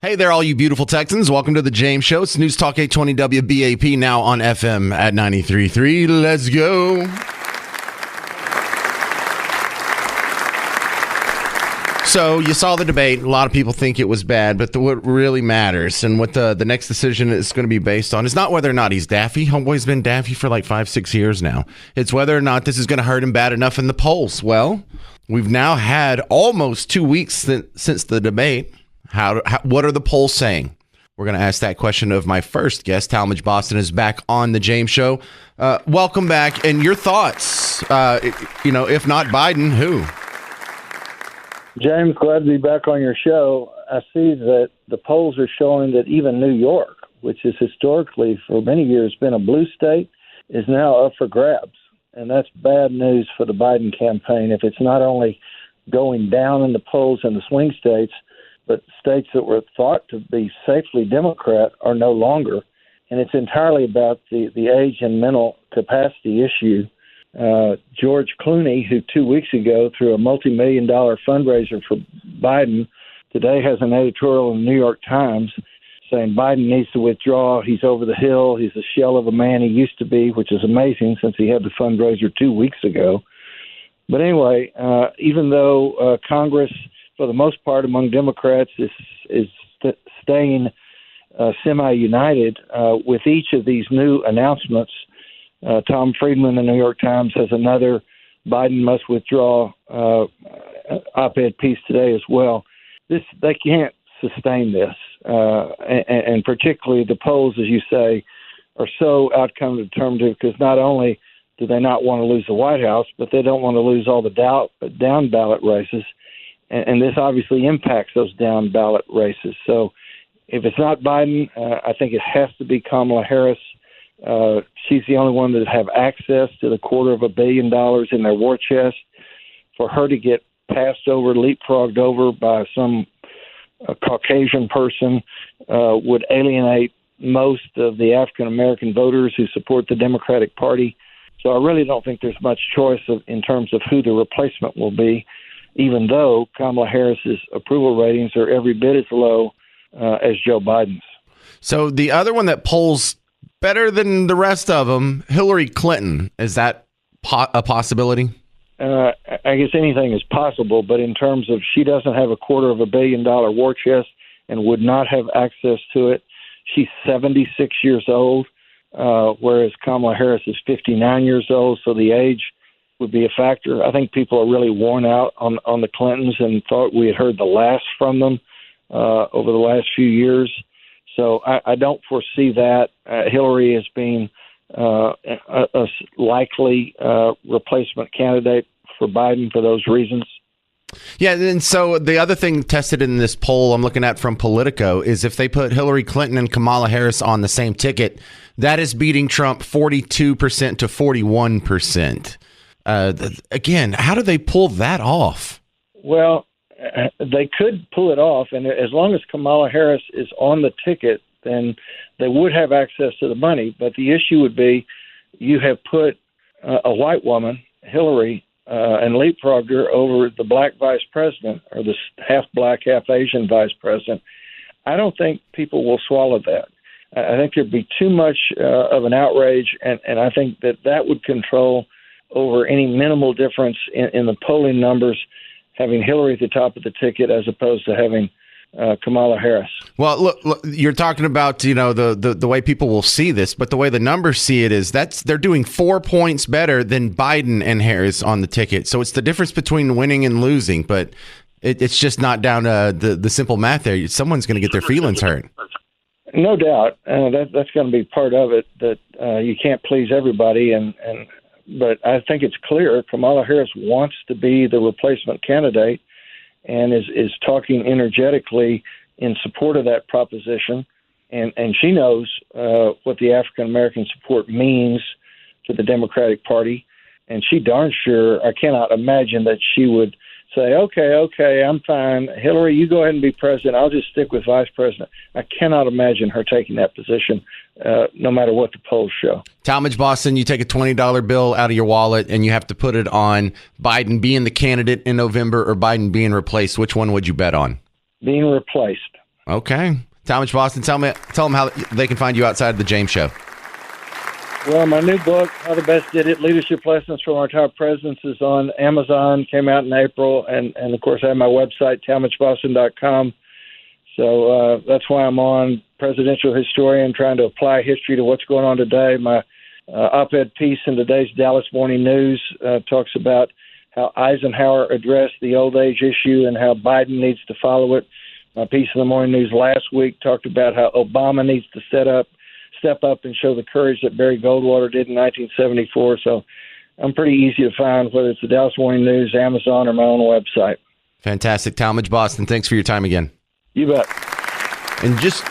Hey there, all you beautiful Texans. Welcome to the James Show. It's News Talk 820 WBAP, now on FM at 93.3. Let's go. So you saw the debate. A lot of people think it was bad, but what really matters and what the next decision is going to be based on is not whether or not he's daffy. Homeboy's been daffy for like 5-6 years now. It's whether or not this is going to hurt him bad enough in the polls. Well, we've now had almost 2 weeks since the debate. What are the polls saying? We're going to ask that question of my first guest. Talmadge Boston is back on the James Show. Welcome back. And your thoughts, if not Biden, who? James, glad to be back on your show. I see that the polls are showing that even New York, which is historically for many years been a blue state, is now up for grabs. And that's bad news for the Biden campaign. If it's not only going down in the polls in the swing states, but states that were thought to be safely Democrat are no longer. And it's entirely about the age and mental capacity issue. George Clooney, who 2 weeks ago threw a multi-million-dollar fundraiser for Biden, today has an editorial in the New York Times saying Biden needs to withdraw. He's over the hill. He's a shell of a man he used to be, which is amazing since he had the fundraiser 2 weeks ago. But anyway, even though Congress, for the most part, among Democrats, is staying semi-united with each of these new announcements. Tom Friedman in the New York Times has another Biden must withdraw op-ed piece today as well. They can't sustain this, and particularly the polls, as you say, are so outcome determinative because not only do they not want to lose the White House, but they don't want to lose all the down ballot races. And this obviously impacts those down ballot races. So if it's not Biden, I think it has to be Kamala Harris. She's the only one that have access to the $250 million in their war chest. For her to get passed over, leapfrogged over by some Caucasian person would alienate most of the African-American voters who support the Democratic Party. So I really don't think there's much choice in terms of who the replacement will be, even though Kamala Harris's approval ratings are every bit as low as Joe Biden's. So the other one that polls better than the rest of them, Hillary Clinton, is that a possibility? I guess anything is possible, but in terms of she doesn't have a $250 million war chest and would not have access to it. She's 76 years old, whereas Kamala Harris is 59 years old, so the age would be a factor. I think people are really worn out on the Clintons and thought we had heard the last from them over the last few years. So I don't foresee that. Hillary as being a likely replacement candidate for Biden for those reasons. Yeah, and so the other thing tested in this poll I'm looking at from Politico is if they put Hillary Clinton and Kamala Harris on the same ticket, that is beating Trump 42% to 41%. Again, how do they pull that off? Well, they could pull it off, and as long as Kamala Harris is on the ticket, then they would have access to the money. But the issue would be you have put a white woman, Hillary, and leapfrogged her over the black vice president or the half black, half Asian vice president. I don't think people will swallow that. I think there'd be too much of an outrage, and I think that would control over any minimal difference in the polling numbers, having Hillary at the top of the ticket as opposed to having Kamala Harris. Well, look, you're talking about, the way people will see this, but the way the numbers see it is they're doing 4 points better than Biden and Harris on the ticket. So it's the difference between winning and losing, but it's just not down to the simple math there. Someone's going to get their feelings hurt. No doubt. That's going to be part of it, that you can't please everybody. But I think it's clear Kamala Harris wants to be the replacement candidate and is talking energetically in support of that proposition. And she knows what the African-American support means to the Democratic Party. And she darn sure, I cannot imagine that she would say, okay, I'm fine. Hillary, you go ahead and be president. I'll just stick with vice president. I cannot imagine her taking that position, no matter what the polls show. Talmadge Boston, you take a $20 bill out of your wallet and you have to put it on Biden being the candidate in November or Biden being replaced. Which one would you bet on? Being replaced. Okay. Talmadge Boston, tell them how they can find you outside of the James Show. Well, my new book, How the Best Did It, Leadership Lessons from Our Top Presidents, is on Amazon, came out in April, and of course I have my website, talmadgeboston.com. So that's why I'm on, presidential historian, trying to apply history to what's going on today. My op-ed piece in today's Dallas Morning News talks about how Eisenhower addressed the old age issue and how Biden needs to follow it. My piece in the Morning News last week talked about how Obama needs to step up and show the courage that Barry Goldwater did in 1974. So I'm pretty easy to find, whether it's the Dallas Morning News, Amazon, or my own website. Fantastic. Talmadge Boston, thanks for your time again. You bet. And just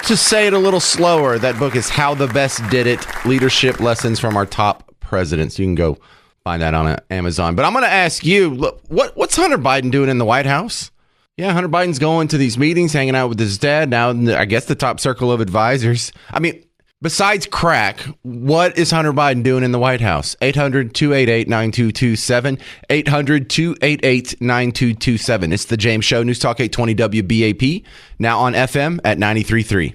to say it a little slower, that book is How the Best Did It, Leadership Lessons from Our Top Presidents. You can go find that on Amazon. But I'm going to ask you, look, what's Hunter Biden doing in the White House? Yeah, Hunter Biden's going to these meetings, hanging out with his dad. Now, I guess the top circle of advisors. I mean, besides crack, what is Hunter Biden doing in the White House? 800-288-9227. 800-288-9227. It's the James Show, News Talk 820 WBAP, now on FM at 93.3.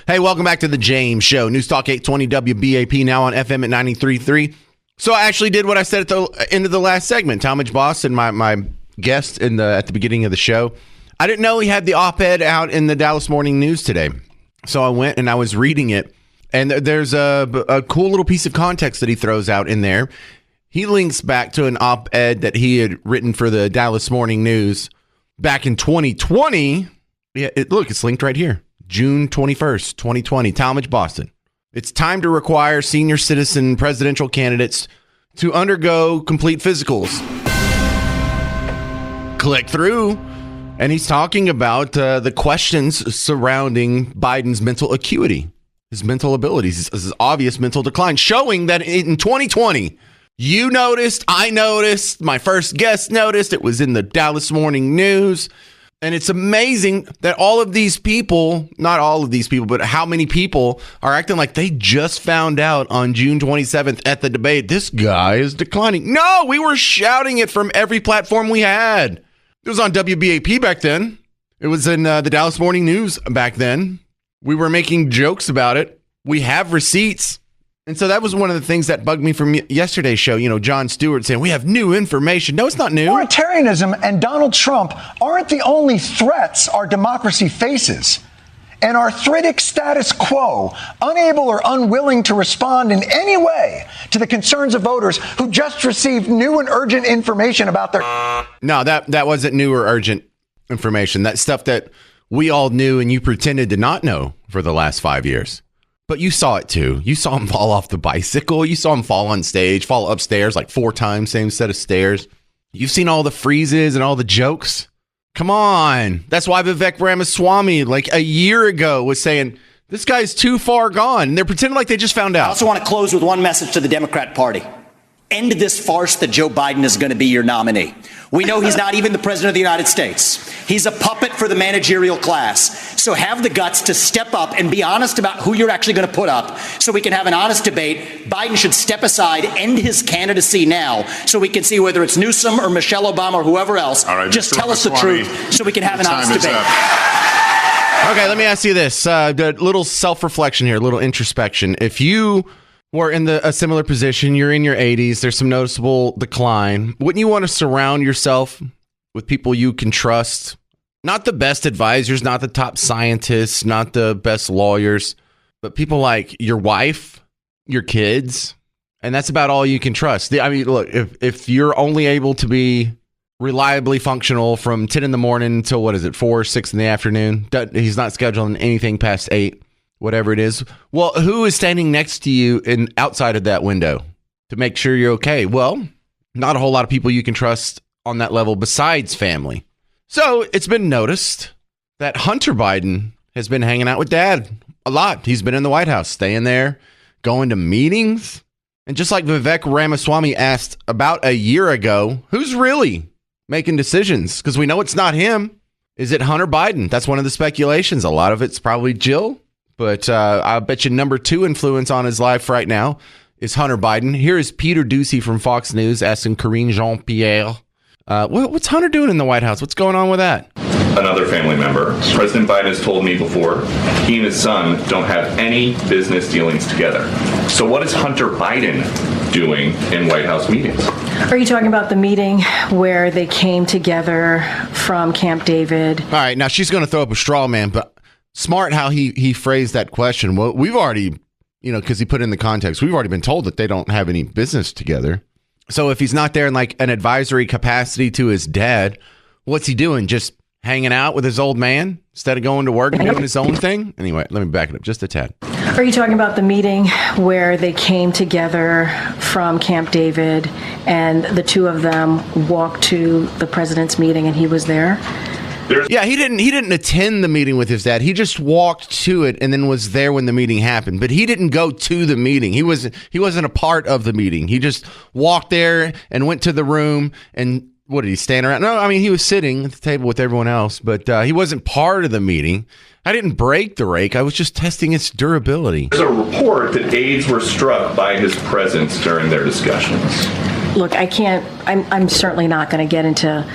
Hey, welcome back to the James Show, News Talk 820 WBAP, now on FM at 93.3. So I actually did what I said at the end of the last segment. Talmadge Boston, my guest at the beginning of the show. I didn't know he had the op-ed out in the Dallas Morning News today. So I went and I was reading it. And there's a cool little piece of context that he throws out in there. He links back to an op-ed that he had written for the Dallas Morning News back in 2020. Yeah, it's linked right here. June 21st, 2020. Talmadge Boston. It's time to require senior citizen presidential candidates to undergo complete physicals. Click through. And he's talking about the questions surrounding Biden's mental acuity. His mental abilities, his obvious mental decline, showing that in 2020, you noticed, I noticed, my first guest noticed, it was in the Dallas Morning News. And it's amazing that all of these people, not all of these people, but how many people are acting like they just found out on June 27th at the debate, this guy is declining. No, we were shouting it from every platform we had. It was on WBAP back then. It was in the Dallas Morning News back then. We were making jokes about it. We have receipts. And so that was one of the things that bugged me from yesterday's show. You know, Jon Stewart saying we have new information. No, it's not new. Authoritarianism and Donald Trump aren't the only threats our democracy faces. An arthritic status quo, unable or unwilling to respond in any way to the concerns of voters who just received new and urgent information about their... No, that wasn't new or urgent information. That stuff that we all knew and you pretended to not know for the last 5 years. But you saw it too. You saw him fall off the bicycle. You saw him fall on stage, fall upstairs like 4 times, same set of stairs. You've seen all the freezes and all the jokes. Come on. That's why Vivek Ramaswamy, like a year ago, was saying, this guy's too far gone. And they're pretending like they just found out. I also want to close with one message to the Democrat Party. End this farce that Joe Biden is going to be your nominee. We know he's not even the president of the United States. He's a puppet for the managerial class. So have the guts to step up and be honest about who you're actually going to put up so we can have an honest debate. Biden should step aside, end his candidacy now so we can see whether it's Newsom or Michelle Obama or whoever else. All right, just tell us the truth so we can have an honest debate. Okay, let me ask you this. A little self-reflection here, a little introspection. If you were in a similar position, you're in your 80s, there's some noticeable decline, wouldn't you want to surround yourself with people you can trust? Not the best advisors, not the top scientists, not the best lawyers, but people like your wife, your kids, and that's about all you can trust. I mean, look, if you're only able to be reliably functional from 10 in the morning until, 4 or 6 in the afternoon, he's not scheduling anything past 8. Whatever it is. Well, who is standing next to you outside of that window to make sure you're okay? Well, not a whole lot of people you can trust on that level besides family. So it's been noticed that Hunter Biden has been hanging out with dad a lot. He's been in the White House, staying there, going to meetings. And just like Vivek Ramaswamy asked about a year ago, who's really making decisions? Because we know it's not him. Is it Hunter Biden? That's one of the speculations. A lot of it's probably Jill. But I bet you number 2 influence on his life right now is Hunter Biden. Here is Peter Doocy from Fox News asking Karine Jean-Pierre, what's Hunter doing in the White House? What's going on with that? another family member. President Biden has told me before he and his son don't have any business dealings together. So what is Hunter Biden doing in White House meetings? Are you talking about the meeting where they came together from Camp David? All right, now she's going to throw up a straw man, but smart how he phrased that question. Well, we've already, because he put in the context, we've already been told that they don't have any business together. So if he's not there in like an advisory capacity to his dad, what's he doing? Just hanging out with his old man instead of going to work and doing his own thing? Anyway, let me back it up just a tad. Are you talking about the meeting where they came together from Camp David and the two of them walked to the president's meeting and he was there? Yeah, he didn't attend the meeting with his dad. He just walked to it and then was there when the meeting happened. But he didn't go to the meeting. He wasn't a part of the meeting. He just walked there and went to the room. And what did he stand around? No, I mean, he was sitting at the table with everyone else, but he wasn't part of the meeting. I didn't break the rake. I was just testing its durability. There's a report that aides were struck by his presence during their discussions. Look, I'm certainly not going to get into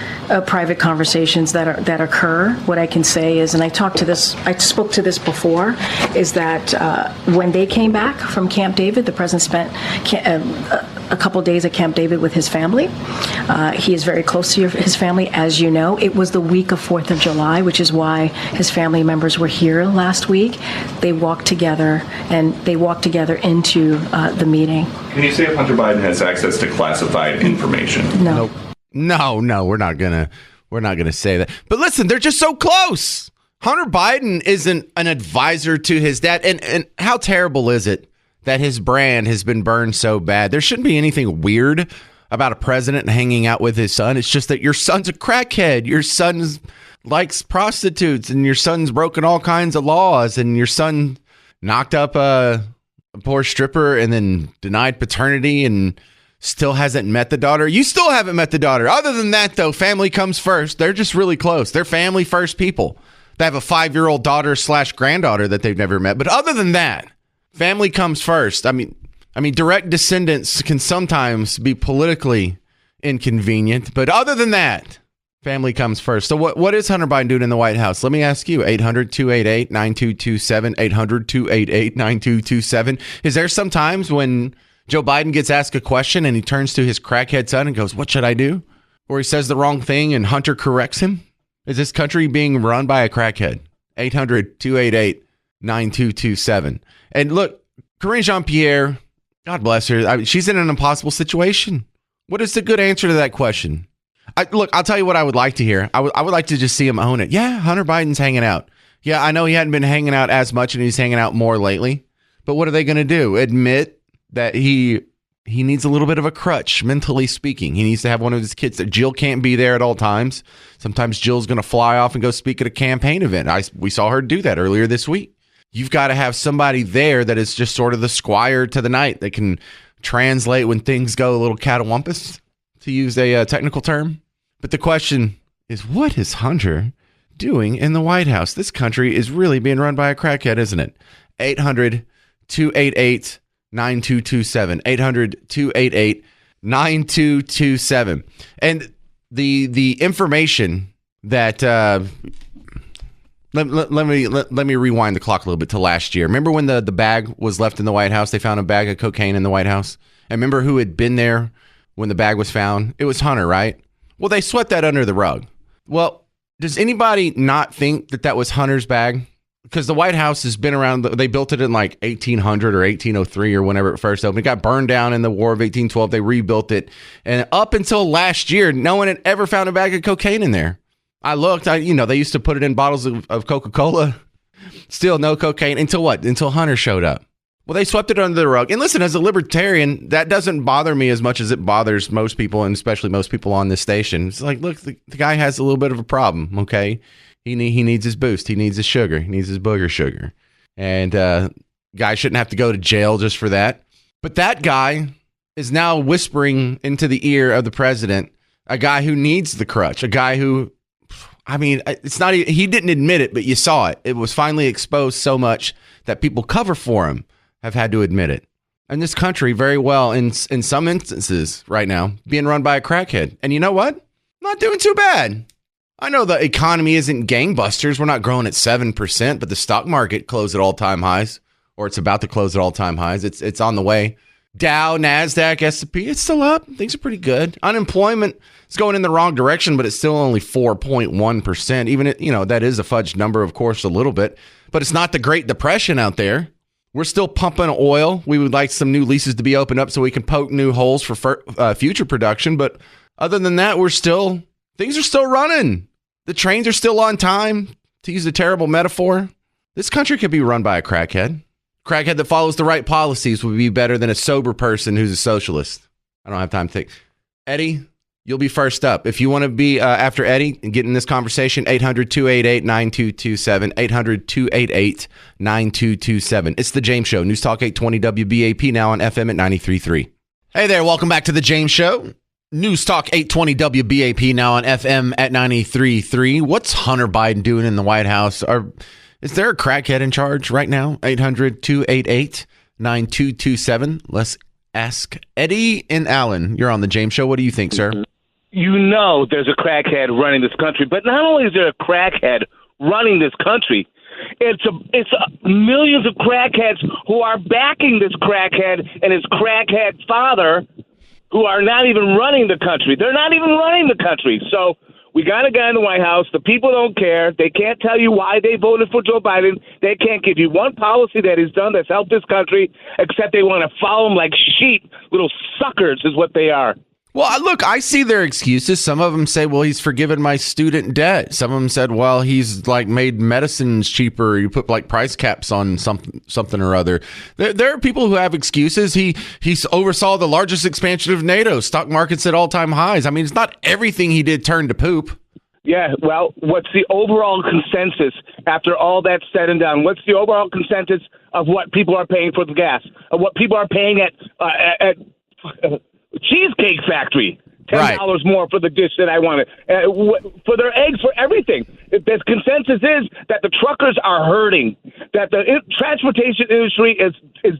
private conversations that occur. What I can say is, and I spoke to this before, is that when they came back from Camp David, the president spent a couple days at Camp David with his family. He is very close to his family, as you know. It was the week of 4th of July, which is why his family members were here last week. They walked together into the meeting. Can you say if Hunter Biden has access to classified information? No. No, we're not gonna say that. But listen, they're just so close. Hunter Biden isn't an advisor to his dad, and how terrible is it that his brand has been burned so bad? There shouldn't be anything weird about a president hanging out with his son. It's just that your son's a crackhead. Your son likes prostitutes, and your son's broken all kinds of laws, and your son knocked up a poor stripper and then denied paternity and still hasn't met the daughter. You still haven't met the daughter. Other than that, though, family comes first. They're just really close. They're family first people. They have a 5-year-old daughter/granddaughter that they've never met. But other than that, family comes first. I mean, direct descendants can sometimes be politically inconvenient. But other than that, family comes first. So what is Hunter Biden doing in the White House? Let me ask you, 800-288-9227, 800-288-9227. Is there some times when Joe Biden gets asked a question and he turns to his crackhead son and goes, "What should I do?" Or he says the wrong thing and Hunter corrects him? Is this country being run by a crackhead? 800-288-9227. And look, Karine Jean-Pierre, God bless her, she's in an impossible situation. What is the good answer to that question? I'll tell you what I would like to hear. I would like to just see him own it. Yeah, Hunter Biden's hanging out. Yeah, I know he hadn't been hanging out as much and he's hanging out more lately. But what are they going to do? Admit that he needs a little bit of a crutch, mentally speaking. He needs to have one of his kids. That Jill can't be there at all times. Sometimes Jill's going to fly off and go speak at a campaign event. We saw her do that earlier this week. You've got to have somebody there that is just sort of the squire to the knight that can translate when things go a little catawampus, to use a technical term. But the question is, what is Hunter doing in the White House? This country is really being run by a crackhead, isn't it? 800-288-9227. 800-288-9227. And the information that let me rewind the clock a little bit to last year. Remember when the bag was left in the White House? They found a bag of cocaine in the White House. And remember who had been there when the bag was found? It was Hunter, right? Well, they swept that under the rug. Well, does anybody not think that was Hunter's bag? Because the White House has been around. They built it in like 1800 or 1803 or whenever it first opened. It got burned down in the War of 1812. They rebuilt it. And up until last year, no one had ever found a bag of cocaine in there. I looked. They used to put it in bottles of Coca-Cola. Still no cocaine until what? Until Hunter showed up. Well, they swept it under the rug. And listen, as a libertarian, that doesn't bother me as much as it bothers most people, and especially most people on this station. It's like, look, the guy has a little bit of a problem, okay? He needs his boost. He needs his sugar. He needs his booger sugar. And guy shouldn't have to go to jail just for that. But that guy is now whispering into the ear of the president, a guy who needs the crutch, a guy who, it's not, he didn't admit it, but you saw it. It was finally exposed so much that people cover for him have had to admit it. And this country very well, in some instances right now, being run by a crackhead. And you know what? Not doing too bad. I know the economy isn't gangbusters. We're not growing at 7%, but the stock market closed at all-time highs, or it's about to close at all-time highs. It's on the way. Dow, NASDAQ, S&P, it's still up. Things are pretty good. Unemployment is going in the wrong direction, but it's still only 4.1%. Even, that is a fudged number, of course, a little bit, but it's not the Great Depression out there. We're still pumping oil. We would like some new leases to be opened up so we can poke new holes for future production. But other than that, things are still running. The trains are still on time, to use a terrible metaphor. This country could be run by a crackhead. Crackhead that follows the right policies would be better than a sober person who's a socialist. I don't have time to think. Eddie, you'll be first up. If you want to be after Eddie and get in this conversation, 800-288-9227, 800-288-9227. It's The James Show, News Talk 820 WBAP, now on FM at 93.3. Hey there, welcome back to The James Show. News Talk 820 WBAP, now on FM at 93.3. What's Hunter Biden doing in the White House? Is there a crackhead in charge right now? 800-288-9227. Let's ask Eddie and Alan. You're on The James Show. What do you think, sir? You know there's a crackhead running this country, but not only is there a crackhead running this country, it's millions of crackheads who are backing this crackhead and his crackhead father, who are not even running the country. They're not even running the country. So we got a guy in the White House. The people don't care. They can't tell you why they voted for Joe Biden. They can't give you one policy that he's done that's helped this country, except they want to follow him like sheep. Little suckers is what they are. Well, look, I see their excuses. Some of them say, well, he's forgiven my student debt. Some of them said, well, he's like made medicines cheaper. You put like price caps on something or other. There are people who have excuses. He oversaw the largest expansion of NATO. Stock markets at all-time highs. I mean, it's not everything he did turned to poop. Yeah, well, what's the overall consensus after all that's said and done? What's the overall consensus of what people are paying for the gas, of what people are paying at Cheesecake Factory? $10 more for the dish that I wanted, for their eggs, for everything. The consensus is that the truckers are hurting, that the transportation industry is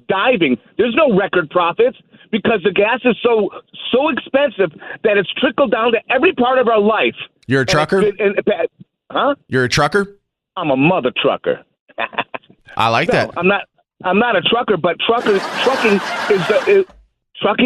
diving. There's no record profits because the gas is so expensive that it's trickled down to every part of our life. You're a trucker? Huh? You're a trucker? I'm a mother trucker. I like that. I'm not a trucker, but trucking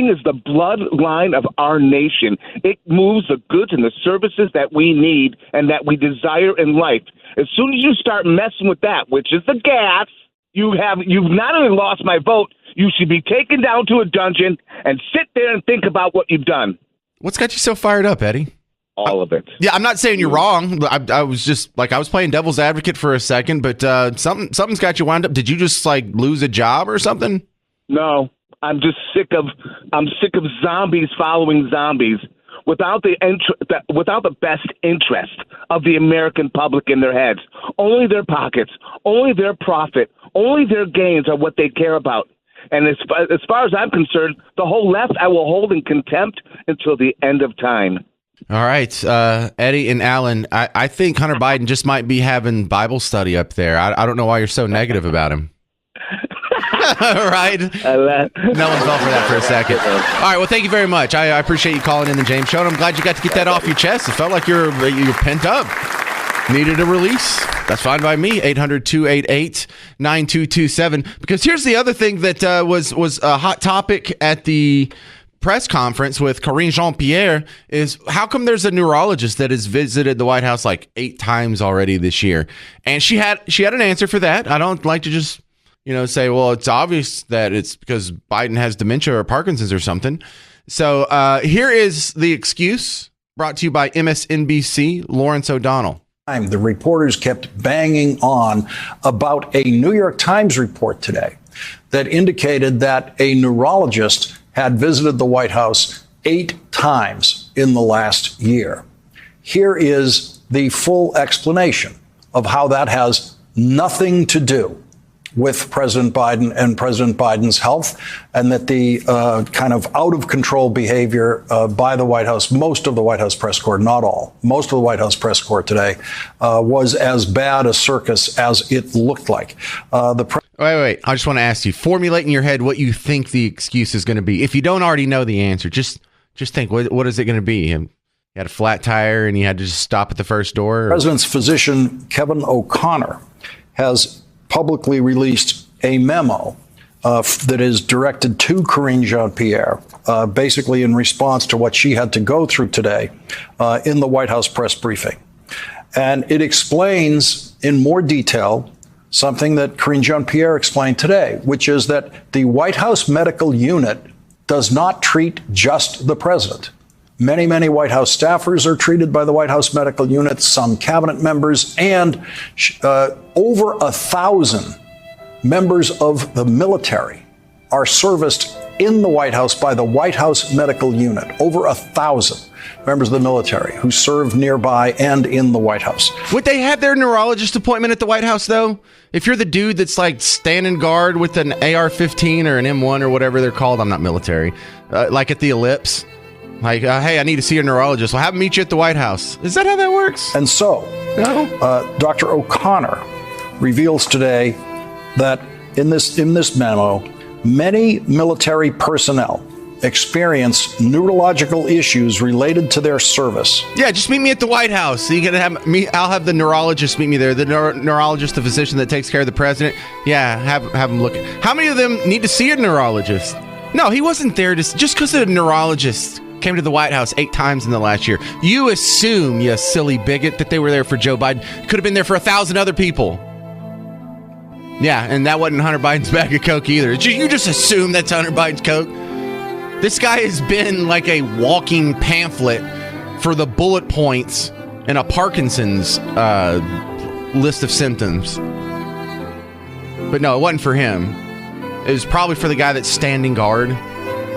is the bloodline of our nation. It moves the goods and the services that we need and that we desire in life. As soon as you start messing with that, which is the gas, you've not only lost my vote, you should be taken down to a dungeon and sit there and think about what you've done. What's got you so fired up, Eddie? All of it. Yeah, I'm not saying you're wrong. I was just I was playing devil's advocate for a second, but something's got you wound up. Did you just lose a job or something? No. I'm just sick of zombies following zombies without the best interest of the American public in their heads. Only their pockets, only their profit, only their gains are what they care about. And as far as I'm concerned, the whole left I will hold in contempt until the end of time. All right, Eddie and Alan, I think Hunter Biden just might be having Bible study up there. I don't know why you're so negative about him. Right? No one fell for that for a second. All right, well, thank you very much. I appreciate you calling in the James Show, and I'm glad you got to get that off your chest. It felt like you're pent up. Needed a release. That's fine by me. 800-288-9227. Because here's the other thing that was a hot topic at the press conference with Karine Jean-Pierre is how come there's a neurologist that has visited the White House 8 times already this year? And she had an answer for that. I don't like to just say, well, it's obvious that it's because Biden has dementia or Parkinson's or something. So here is the excuse brought to you by MSNBC, Lawrence O'Donnell. The reporters kept banging on about a New York Times report today that indicated that a neurologist had visited the White House 8 times in the last year. Here is the full explanation of how that has nothing to do with President Biden and President Biden's health, and that the kind of out-of-control behavior by the White House, most of the White House press corps, not all, most of the White House press corps today, was as bad a circus as it looked like. Wait. I just want to ask you, formulate in your head what you think the excuse is going to be. If you don't already know the answer, just think, what is it going to be? He had a flat tire and he had to just stop at the first door. President's physician, Kevin O'Connor, has publicly released a memo that is directed to Karine Jean-Pierre, basically in response to what she had to go through today in the White House press briefing. And it explains in more detail something that Karine Jean-Pierre explained today, which is that the White House medical unit does not treat just the president. Many, many White House staffers are treated by the White House medical unit, some cabinet members, and over 1,000 members of the military are serviced in the White House by the White House medical unit. Over 1,000 members of the military who serve nearby and in the White House. Would they have their neurologist appointment at the White House, though? If you're the dude that's like standing guard with an AR-15 or an M1 or whatever they're called, I'm not military, like at the Ellipse. Like, hey, I need to see a neurologist. Well, have him meet you at the White House. Is that how that works? And so, Dr. O'Connor reveals today that in this memo, many military personnel experience neurological issues related to their service. Yeah, just meet me at the White House. So you can have me. I'll have the neurologist meet me there. The neurologist, the physician that takes care of the president. Yeah, have him look. How many of them need to see a neurologist? No, he wasn't there just because a neurologist came to the White House 8 times in the last year. You assume, you silly bigot, that they were there for Joe Biden. Could have been there for 1,000 other people. Yeah, and that wasn't Hunter Biden's bag of coke either. You just assume that's Hunter Biden's coke. This guy has been like a walking pamphlet for the bullet points in a Parkinson's list of symptoms. But no, it wasn't for him. It was probably for the guy that's standing guard.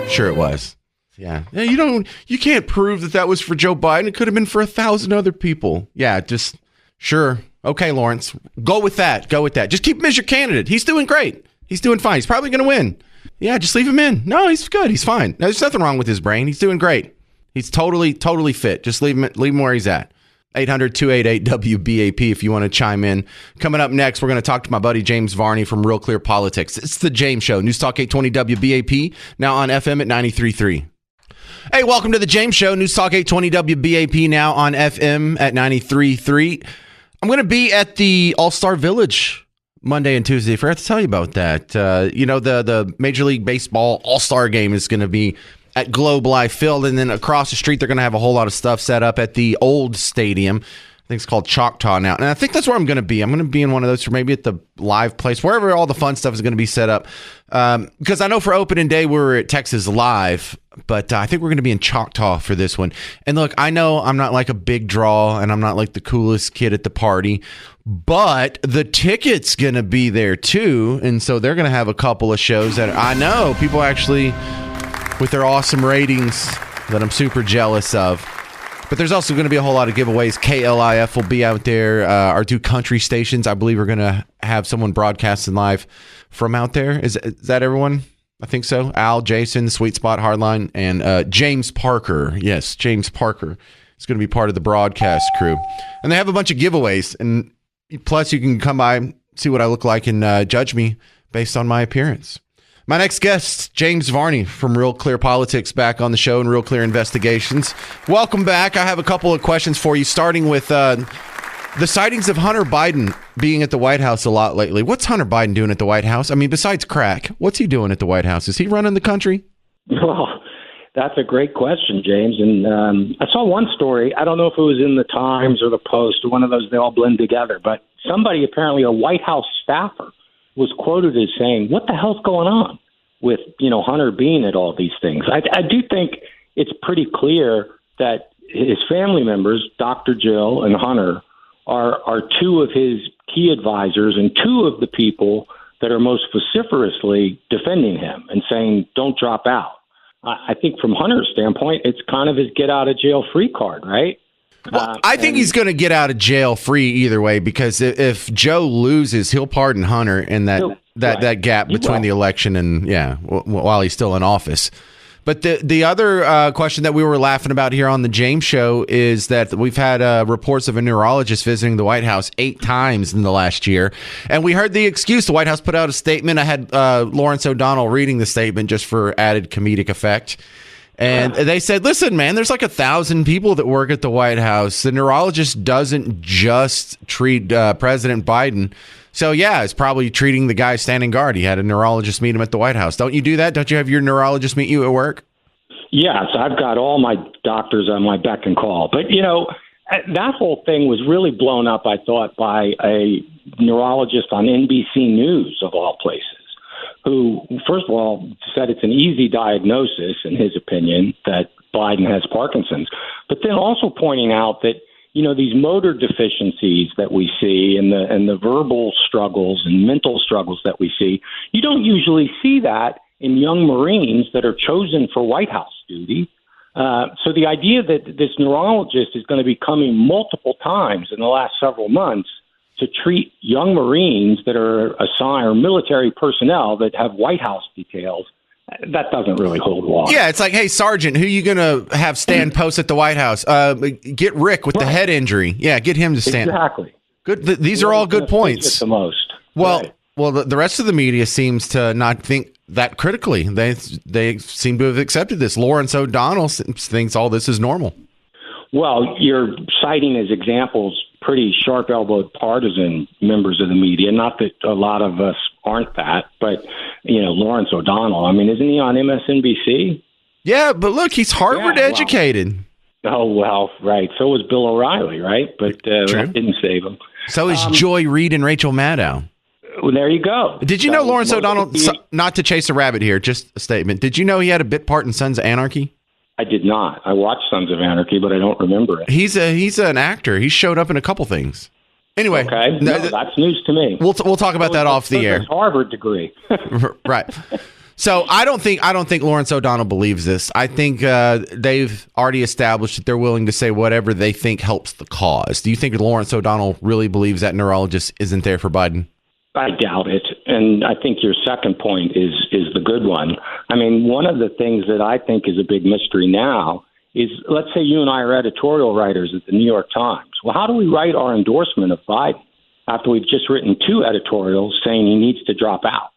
Sure it was. Yeah. You can't prove that was for Joe Biden. It could have been for 1,000 other people. Yeah, just sure. Okay, Lawrence, go with that. Just keep him as your candidate. He's doing great. He's doing fine. He's probably going to win. Yeah, just leave him in. No, he's good. He's fine. There's nothing wrong with his brain. He's doing great. He's totally fit. Just leave him where he's at. 800-288-WBAP if you want to chime in. Coming up next, we're going to talk to my buddy James Varney from Real Clear Politics. It's the James Show. News Talk 820 WBAP, now on FM at 93.3. Hey, welcome to the James Show. News Talk 820 WBAP, now on FM at 93.3. I'm going to be at the All-Star Village Monday and Tuesday. I forgot to tell you about that. The Major League Baseball All-Star Game is going to be at Globe Life Field, and then across the street, they're going to have a whole lot of stuff set up at the old stadium. I think it's called Choctaw now. And I think that's where I'm going to be. I'm going to be in one of those, or maybe at the live place, wherever all the fun stuff is going to be set up. Because I know for opening day, we were at Texas Live, but I think we're going to be in Choctaw for this one. And look, I know I'm not like a big draw, and I'm not like the coolest kid at the party, but the ticket's going to be there too. And so they're going to have a couple of shows that I know people actually, with their awesome ratings, that I'm super jealous of. But there's also going to be a whole lot of giveaways. KLIF will be out there. Our 2 country stations, I believe, are going to have someone broadcasting live from out there. Is that everyone? I think so. Al, Jason, the Sweet Spot Hardline, and James Parker. Yes, James Parker is going to be part of the broadcast crew. And they have a bunch of giveaways. And plus, you can come by, see what I look like, and judge me based on my appearance. My next guest, James Varney from Real Clear Politics, back on the show and Real Clear Investigations. Welcome back. I have a couple of questions for you, starting with the sightings of Hunter Biden being at the White House a lot lately. What's Hunter Biden doing at the White House? I mean, besides crack, what's he doing at the White House? Is he running the country? Well, that's a great question, James. And I saw one story. I don't know if it was in the Times or the Post or one of those. They all blend together. But somebody, apparently a White House staffer, was quoted as saying, "What the hell's going on with, Hunter being at all these things?" I do think it's pretty clear that his family members, Dr. Jill and Hunter, are 2 of his key advisors and 2 of the people that are most vociferously defending him and saying, don't drop out. I think from Hunter's standpoint, it's kind of his get out of jail free card, right? Well, I think he's going to get out of jail free either way, because if Joe loses, he'll pardon Hunter in that gap between the election and while he's still in office. But the other question that we were laughing about here on the James Show is that we've had reports of a neurologist visiting the White House 8 times in the last year, and we heard the excuse. The White House put out a statement. I had Lawrence O'Donnell reading the statement just for added comedic effect. And they said, listen, man, there's like 1,000 people that work at the White House. The neurologist doesn't just treat President Biden. So, yeah, it's probably treating the guy standing guard. He had a neurologist meet him at the White House. Don't you do that? Don't you have your neurologist meet you at work? Yes, I've got all my doctors on my beck and call. But, that whole thing was really blown up, I thought, by a neurologist on NBC News, of all places, who, first of all, said it's an easy diagnosis, in his opinion, that Biden has Parkinson's, but then also pointing out that, these motor deficiencies that we see and the verbal struggles and mental struggles that we see, you don't usually see that in young Marines that are chosen for White House duty. So the idea that this neurologist is going to be coming multiple times in the last several months to treat young Marines that are assigned or military personnel that have White House details, that doesn't really hold water. Yeah, it's like, hey, Sergeant, who are you going to have stand post at the White House? Get Rick with the head injury. Yeah, get him to stand. Exactly. Good. These are all good points. The most. Well, right. Well, the rest of the media seems to not think that critically. They seem to have accepted this. Lawrence O'Donnell thinks all this is normal. Well, you're citing as examples pretty sharp-elbowed partisan members of the media. Not that a lot of us aren't that, but, Lawrence O'Donnell, isn't he on MSNBC? Yeah, but look, he's Harvard educated. Oh, well, right. So was Bill O'Reilly, right? But that didn't save him. So is Joy Reid and Rachel Maddow. Well, there you go. Did you know Lawrence O'Donnell, not to chase a rabbit here, just a statement. Did you know he had a bit part in Sons of Anarchy? I did not. I watched Sons of Anarchy, but I don't remember it. He's an actor. He showed up in a couple things. Anyway, okay, that's news to me. We'll talk about that off the air. Harvard degree, right? So I don't think Lawrence O'Donnell believes this. I think they've already established that they're willing to say whatever they think helps the cause. Do you think Lawrence O'Donnell really believes that neurologist isn't there for Biden? I doubt it. And I think your second point is the good one. One of the things that I think is a big mystery now is, let's say you and I are editorial writers at the New York Times. Well, how do we write our endorsement of Biden after we've just written 2 editorials saying he needs to drop out?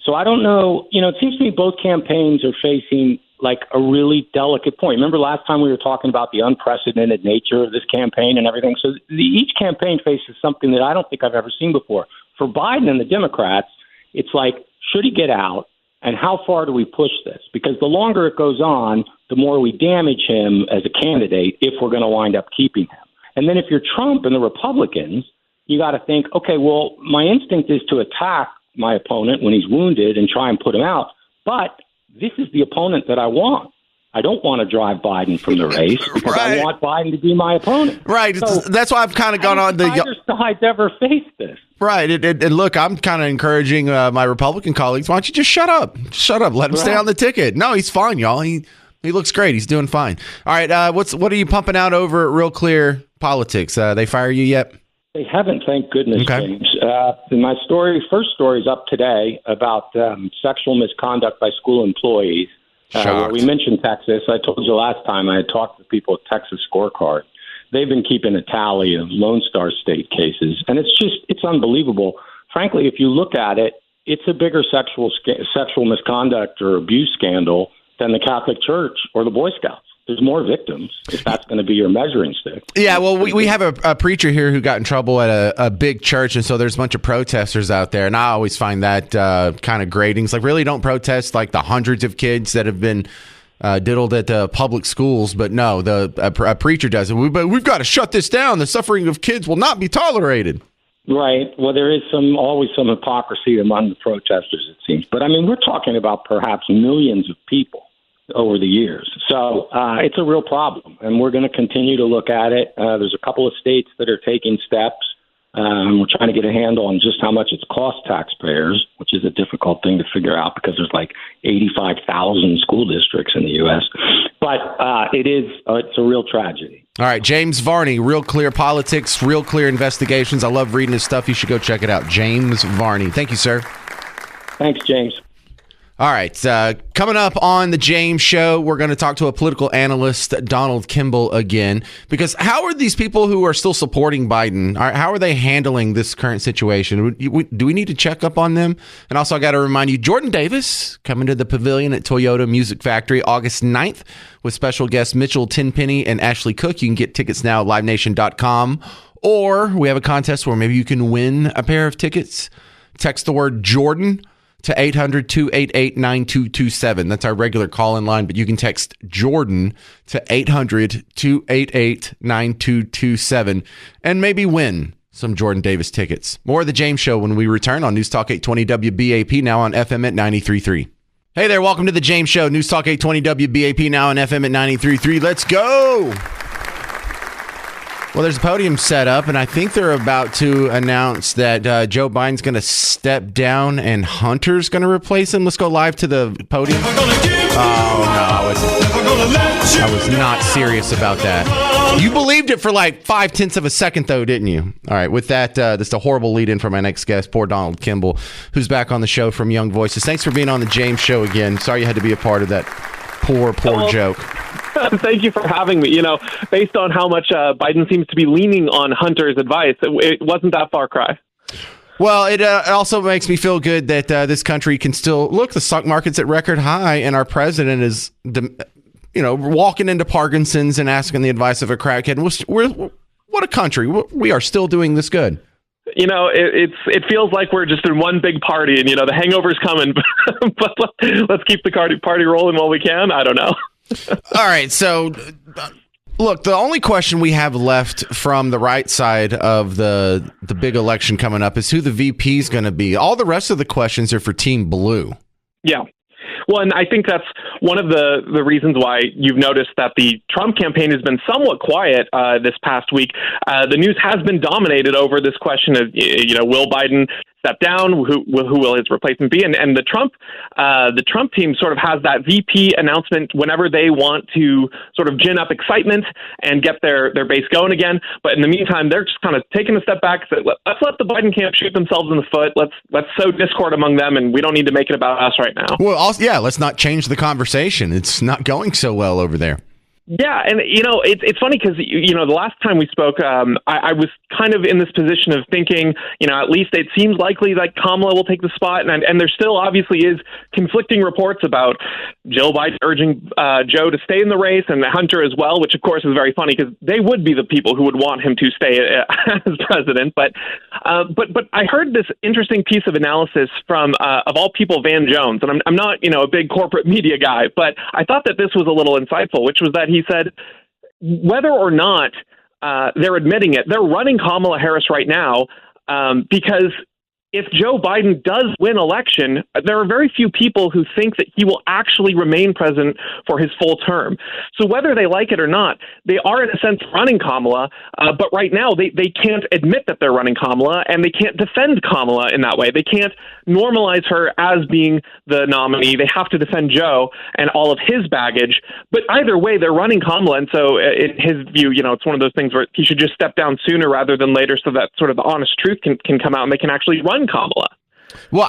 So I don't know. It seems to me both campaigns are facing like a really delicate point. Remember last time we were talking about the unprecedented nature of this campaign and everything? So each campaign faces something that I don't think I've ever seen before. For Biden and the Democrats, it's like, should he get out? And how far do we push this? Because the longer it goes on, the more we damage him as a candidate if we're going to wind up keeping him. And then if you're Trump and the Republicans, you got to think, okay, well, my instinct is to attack my opponent when he's wounded and try and put him out. But this is the opponent that I want. I don't want to drive Biden from the race because I want Biden to be my opponent. Right. So that's why I've kind of gone on the either side's ever faced this. Right. And look, I'm kind of encouraging my Republican colleagues. Why don't you just shut up? Shut up. Let him stay on the ticket. No, he's fine, y'all. He looks great. He's doing fine. All right. What are you pumping out over at Real Clear Politics? They fire you yet? They haven't, thank goodness, okay. James. My first story is up today about sexual misconduct by school employees. Where we mentioned Texas. I told you last time I had talked to people at Texas Scorecard. They've been keeping a tally of Lone Star State cases, and it's unbelievable. Frankly, if you look at it, it's a bigger sexual misconduct or abuse scandal than the Catholic Church or the Boy Scouts. There's more victims if that's going to be your measuring stick. Yeah, well, we have a preacher here who got in trouble at a big church, and so there's a bunch of protesters out there, and I always find that kind of grating. It's like, really don't protest like the hundreds of kids that have been diddled at the public schools, but no, a preacher does it. We've got to shut this down. The suffering of kids will not be tolerated. Right. Well, there is always some hypocrisy among the protesters, it seems. But, we're talking about perhaps millions of people over the years. So it's a real problem, and we're going to continue to look at it. There's a couple of states that are taking steps. We're trying to get a handle on just how much it's cost taxpayers, which is a difficult thing to figure out because there's like 85,000 school districts in the U.S. But it's a real tragedy. All right, James Varney, Real Clear Politics, Real Clear Investigations. I love reading his stuff. You should go check it out. James Varney. Thank you, sir. Thanks, James. All right. Coming up on the James Show, we're going to talk to a political analyst, Donald Kimball, again. Because how are these people who are still supporting Biden, how are they handling this current situation? Do we need to check up on them? And also, I got to remind you, Jordan Davis coming to the Pavilion at Toyota Music Factory August 9th with special guests Mitchell Tenpenny and Ashley Cook. You can get tickets now at livenation.com. Or we have a contest where maybe you can win a pair of tickets. Text the word Jordan to 800-288-9227. That's our regular call-in line, but you can text Jordan to 800-288-9227 and maybe win some Jordan Davis tickets. More of the James Show when we return on News Talk 820 WBAP, now on FM at 93.3. Hey there, welcome to the James Show. News Talk 820 WBAP, now on FM at 93.3. Let's go! Well, there's a podium set up, and I think they're about to announce that Joe Biden's going to step down and Hunter's going to replace him. Let's go live to the podium. Oh, no. I was not serious about that. You believed it for like 0.5 of a second, though, didn't you? All right. With that, this is a horrible lead-in for my next guest, poor Donald Kimball, who's back on the show from Young Voices. Thanks for being on the James Show again. Sorry you had to be a part of that poor joke. Thank you for having me. Based on how much Biden seems to be leaning on Hunter's advice, it wasn't that far cry. Well, it also makes me feel good that this country can still look. The stock market's at record high, and our president is, walking into Parkinson's and asking the advice of a crackhead. What a country! We are still doing this good. It feels like we're just in one big party, and the hangover's coming. But let's keep the party rolling while we can. I don't know. All right, so look, the only question we have left from the right side of the big election coming up is who the VP is going to be. All the rest of the questions are for Team Blue. Yeah. Well, and I think that's one of the reasons why you've noticed that the Trump campaign has been somewhat quiet this past week. The news has been dominated over this question of, will Biden step down? Who will his replacement be? And the Trump team sort of has that VP announcement whenever they want to sort of gin up excitement and get their base going again. But in the meantime, they're just kind of taking a step back. So let's let the Biden camp shoot themselves in the foot. Let's sow discord among them, and we don't need to make it about us right now. Well, also, let's not change the conversation. It's not going so well over there. Yeah, and it's funny because the last time we spoke, I was kind of in this position of thinking, at least it seems likely that Kamala will take the spot, and there still obviously is conflicting reports about Joe Biden urging Joe to stay in the race and Hunter as well, which of course is very funny because they would be the people who would want him to stay as president. But I heard this interesting piece of analysis from of all people, Van Jones, and I'm not a big corporate media guy, but I thought that this was a little insightful, which was that he said whether or not they're admitting it, they're running Kamala Harris right now because if Joe Biden does win election, there are very few people who think that he will actually remain president for his full term. So whether they like it or not, they are in a sense running Kamala, but right now they can't admit that they're running Kamala, and they can't defend Kamala in that way. They can't normalize her as being the nominee. They have to defend Joe and all of his baggage. But either way, they're running Kamala, and so in his view, it's one of those things where he should just step down sooner rather than later so that sort of the honest truth can come out and they can actually run Kamala. Well,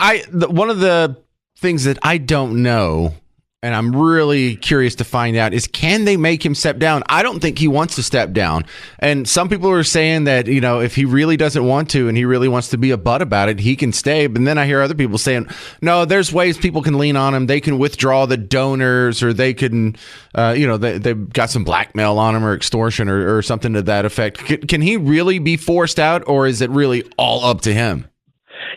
one of the things that I don't know, and I'm really curious to find out, is can they make him step down? I don't think he wants to step down. And some people are saying that, if he really doesn't want to and he really wants to be a butt about it, he can stay. But then I hear other people saying, no, there's ways people can lean on him. They can withdraw the donors, or they can, they've got some blackmail on him or extortion or something to that effect. Can he really be forced out, or is it really all up to him?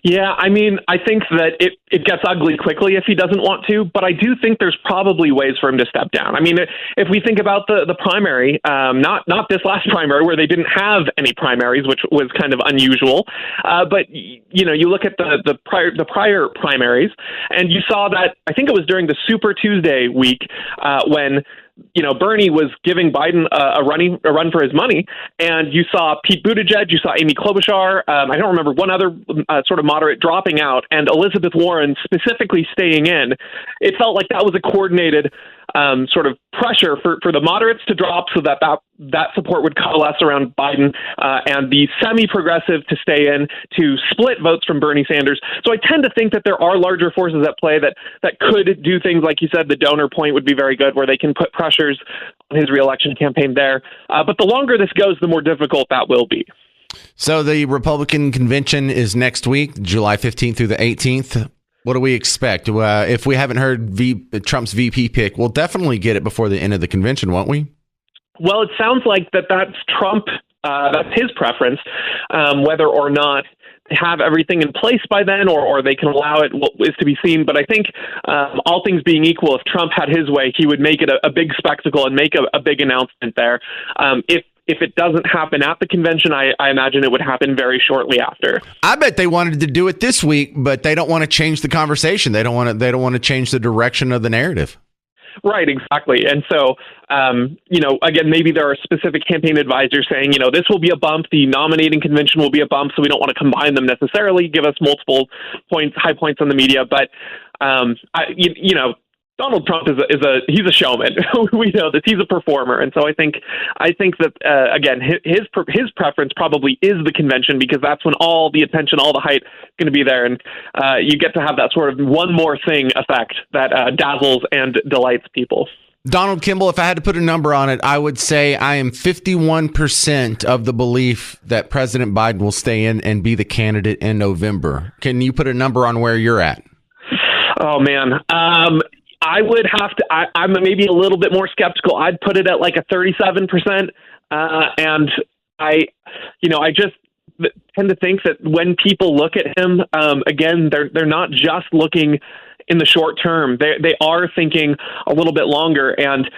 Yeah, I mean, I think that it gets ugly quickly if he doesn't want to, but I do think there's probably ways for him to step down. I mean, if we think about the primary, not this last primary where they didn't have any primaries, which was kind of unusual, but you look at the prior primaries, and you saw that I think it was during the Super Tuesday week when Bernie was giving Biden a run for his money, and you saw Pete Buttigieg, you saw Amy Klobuchar, I don't remember one other sort of moderate dropping out, and Elizabeth Warren specifically staying in. It felt like that was a coordinated sort of pressure for the moderates to drop so that support would coalesce around Biden, and the semi-progressive to stay in, to split votes from Bernie Sanders. So I tend to think that there are larger forces at play that could do things like you said. The donor point would be very good, where they can put pressures on his reelection campaign there. But the longer this goes, the more difficult that will be. So the Republican convention is next week, July 15th through the 18th. What do we expect? If we haven't heard Trump's VP pick, we'll definitely get it before the end of the convention, won't we? Well, it sounds like that's Trump. That's his preference, whether or not they have everything in place by then or they can allow it is to be seen. But I think all things being equal, if Trump had his way, he would make it a big spectacle and make a big announcement there. If it doesn't happen at the convention, I imagine it would happen very shortly after. I bet they wanted to do it this week, but they don't want to change the conversation. They don't want to change the direction of the narrative. Right, exactly. And so, again, maybe there are specific campaign advisors saying, this will be a bump. The nominating convention will be a bump. So we don't want to combine them necessarily, give us multiple high points on the media. But, Donald Trump he's a showman. We know this. He's a performer, and so I think that again, his preference probably is the convention, because that's when all the attention, all the hype is going to be there, and you get to have that sort of one more thing effect that dazzles and delights people. Donald Kimball, if I had to put a number on it, I would say I am 51% of the belief that President Biden will stay in and be the candidate in November. Can you put a number on where you're at? Oh man. I would have to. I'm maybe a little bit more skeptical. I'd put it at like a 37%, and I just tend to think that when people look at him, again, they're not just looking in the short term. They are thinking a little bit longer. And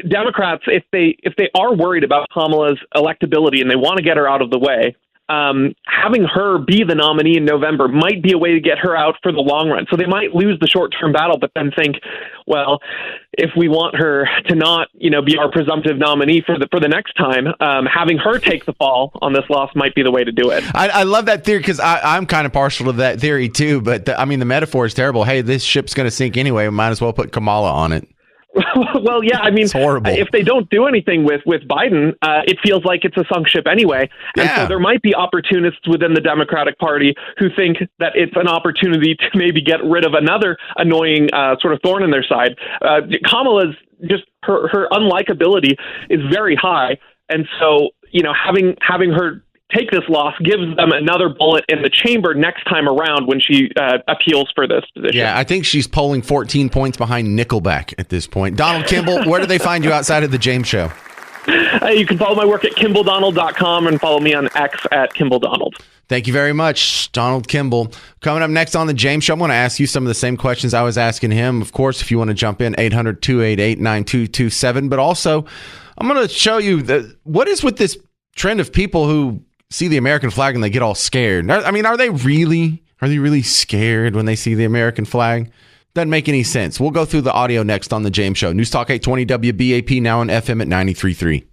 Democrats, if they are worried about Kamala's electability and they want to get her out of the way, having her be the nominee in November might be a way to get her out for the long run. So they might lose the short-term battle, but then think, well, if we want her to not, be our presumptive nominee for the next time, having her take the fall on this loss might be the way to do it. I love that theory, because I'm kind of partial to that theory too. But the metaphor is terrible. Hey, this ship's going to sink anyway. We might as well put Kamala on it. Well, yeah, it's horrible. If they don't do anything with Biden, it feels like it's a sunk ship anyway. And so there might be opportunists within the Democratic Party who think that it's an opportunity to maybe get rid of another annoying sort of thorn in their side. Kamala's just her unlikability is very high. And so, having her take this loss gives them another bullet in the chamber next time around when she appeals for this position. Yeah, I think she's polling 14 points behind Nickelback at this point. Donald Kimball, where do they find you outside of the James Show? You can follow my work at KimballDonald.com and follow me on X at KimballDonald. Thank you very much, Donald Kimball. Coming up next on the James Show, I'm going to ask you some of the same questions I was asking him. Of course, if you want to jump in, 800-288-9227. But also, I'm going to show you what is with this trend of people who see the American flag and they get all scared. Are they really scared when they see the American flag? Doesn't make any sense. We'll go through the audio next on the James Show. News Talk 820 WBAP, now on FM at 93.3.